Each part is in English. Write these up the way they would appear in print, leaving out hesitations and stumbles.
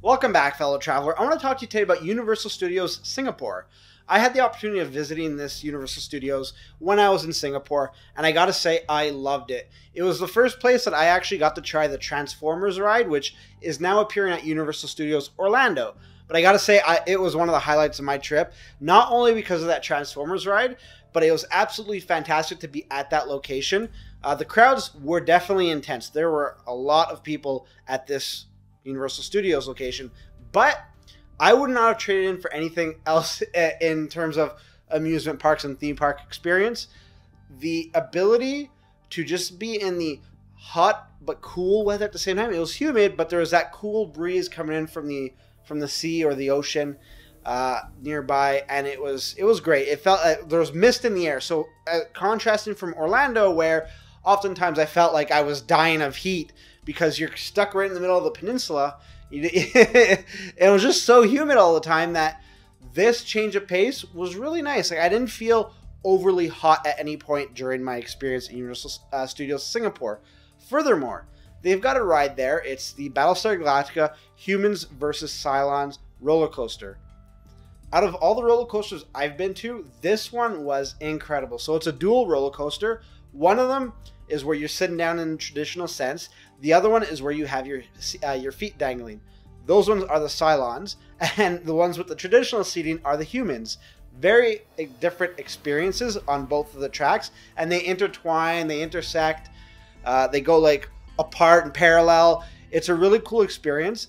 Welcome back, fellow traveler. I want to talk to you today about Universal Studios Singapore. I had the opportunity of visiting this Universal Studios when I was in Singapore, and I gotta say, I loved it. It was the first place that I actually got to try the Transfomers ride, which is now appearing at Universal Studios Orlando. But I gotta say, it was one of the highlights of my trip, not only because of that Transformers ride, but it was absolutely fantastic to be at that location. The crowds were definitely intense. There were a lot of people at this Universal Studios location, but I would not have traded in for anything else in terms of amusement parks and theme park experience. The ability to just be in the hot but cool weather at the same time. It was humid, but there was that cool breeze coming in from the sea or the ocean nearby, and it was great. It felt there was mist in the air, so contrasting from Orlando, where oftentimes I felt like I was dying of heat because you're stuck right in the middle of the peninsula. It was just so humid all the time that this change of pace was really nice. Like, I didn't feel overly hot at any point during my experience at Universal Studios Singapore. Furthermore, they've got a ride there. It's the Battlestar Galactica Humans vs. Cylons roller coaster. Out of all the roller coasters I've been to, this one was incredible. So it's a dual roller coaster. One of them is where you're sitting down in the traditional sense. The other one is where you have your feet dangling. Those ones are the Cylons, and the ones with the traditional seating are the humans. Very different experiences on both of the tracks, and they intertwine, they intersect, they go like apart and parallel. It's a really cool experience.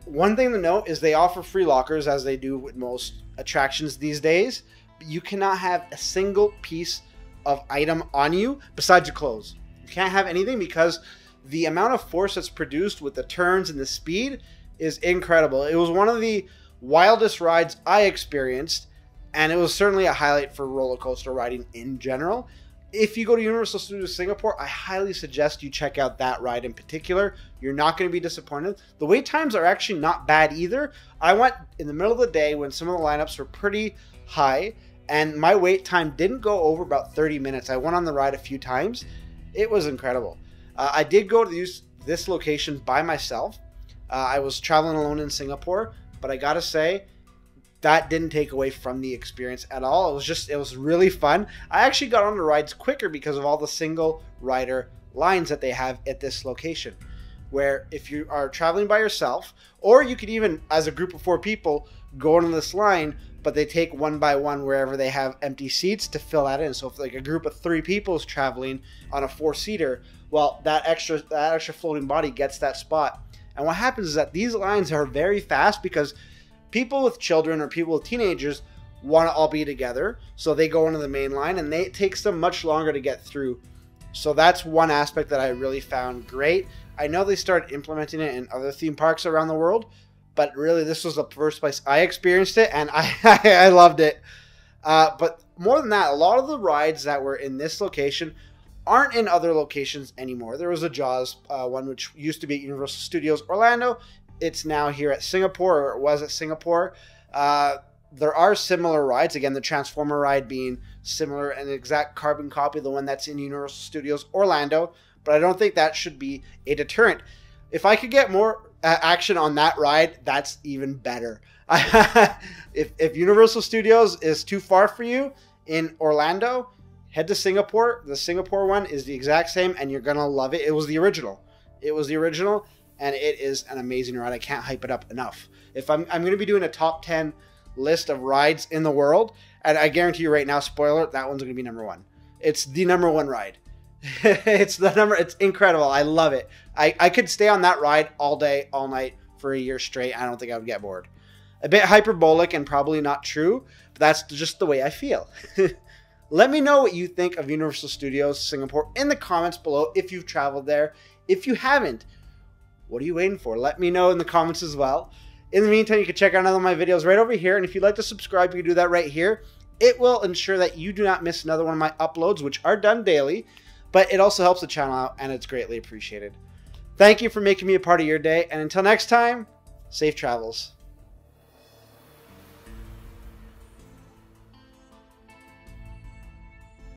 One thing to note is they offer free lockers, as they do with most attractions these days. You cannot have a single piece of item on you besides your clothes. You can't have anything because the amount of force that's produced with the turns and the speed is incredible. It was one of the wildest rides I experienced, and it was certainly a highlight for roller coaster riding in general. If you go to Universal Studios Singapore, I highly suggest you check out that ride in particular. You're not going to be disappointed. The wait times are actually not bad either. I went in the middle of the day when some of the lineups were pretty high, and my wait time didn't go over about 30 minutes. I went on the ride a few times. It was incredible. I did go to this location by myself. I was traveling alone in Singapore, but I gotta say, that didn't take away from the experience at all. It was really fun. I actually got on the rides quicker because of all the single rider lines that they have at this location, where if you are traveling by yourself, or you could even, as a group of 4 people, go on this line, but they take one by one wherever they have empty seats to fill that in. So if like a group of 3 people is traveling on a 4-seater, well, that extra floating body gets that spot. And what happens is that these lines are very fast because people with children or people with teenagers want to all be together. So they go into the main line, and it takes them much longer to get through. So that's one aspect that I really found great. I know they started implementing it in other theme parks around the world, but really this was the first place I experienced it, and I loved it. But more than that, a lot of the rides that were in this location aren't in other locations anymore. There was a Jaws one, which used to be at Universal Studios Orlando. It's now here at Singapore, or it was at Singapore. There are similar rides. Again, the Transformer ride being similar, an exact carbon copy of the one that's in Universal Studios Orlando. But I don't think that should be a deterrent. If I could get more action on that ride, that's even better. If Universal Studios is too far for you in Orlando, head to Singapore. The Singapore one is the exact same, and you're going to love it. It was the original. And it is an amazing ride. I can't hype it up enough. If I'm going to be doing a top 10 list of rides in the world, and I guarantee you right now, spoiler, that one's going to be number 1. It's the number 1 ride. It's incredible. I love it. I could stay on that ride all day, all night for a year straight. I don't think I would get bored. A bit hyperbolic and probably not true, but that's just the way I feel. Let me know what you think of Universal Studios Singapore in the comments below if you've traveled there. If you haven't, what are you waiting for? Let me know in the comments as well. In the meantime, you can check out another of my videos right over here. And if you'd like to subscribe, you can do that right here. It will ensure that you do not miss another one of my uploads, which are done daily. But it also helps the channel out, and it's greatly appreciated. Thank you for making me a part of your day. And until next time, safe travels.